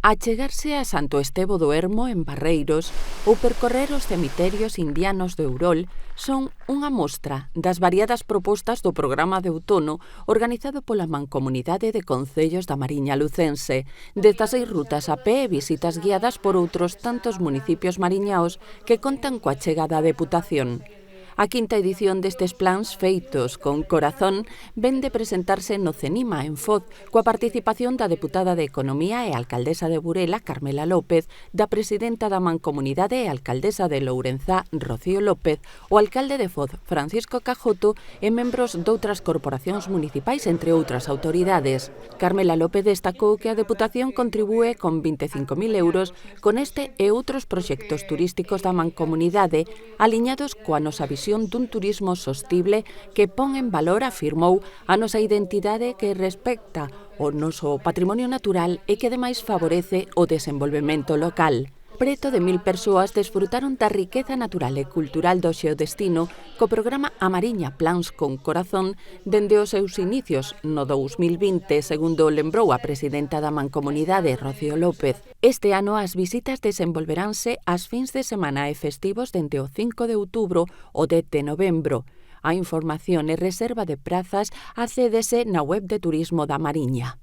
Achegarse a Santo Estevo do Ermo en Barreiros ou percorrer os cemiterios indianos de Ourol son unha mostra das variadas propostas do programa de outono organizado pola Mancomunidade de Concellos da Mariña Lucense, desde 6 rutas a pé e visitas guiadas por outros tantos municipios mariñaos que contan coa chegada da Deputación. A quinta edición destes plans feitos con corazón ven de presentarse no CENIMA en Foz coa participación da deputada de Economía e alcaldesa de Burela, Carmela López, da presidenta da Mancomunidade e alcaldesa de Lourenzá, Rocío López, o alcalde de Foz, Francisco Cajoto, e membros doutras corporacións municipais, entre outras autoridades. Carmela López destacou que a Deputación contribúe con 25.000 euros con este e outros proxectos turísticos da Mancomunidade aliñados coa nosa visión dun turismo sostible que pon en valor, afirmou, a nosa identidade que respecta o noso patrimonio natural e que ademais favorece o desenvolvemento local. Preto de 1.000 persoas desfrutaron da riqueza natural e cultural do xeodestino co programa A Mariña Plans con Corazón dende os seus inicios no 2020, segundo lembrou a presidenta da Mancomunidade, Rocío López. Este ano as visitas desenvolveránse ás fins de semana e festivos dende o 5 de outubro ao 10 de novembro. A información e reserva de prazas accédese na web de Turismo da Mariña.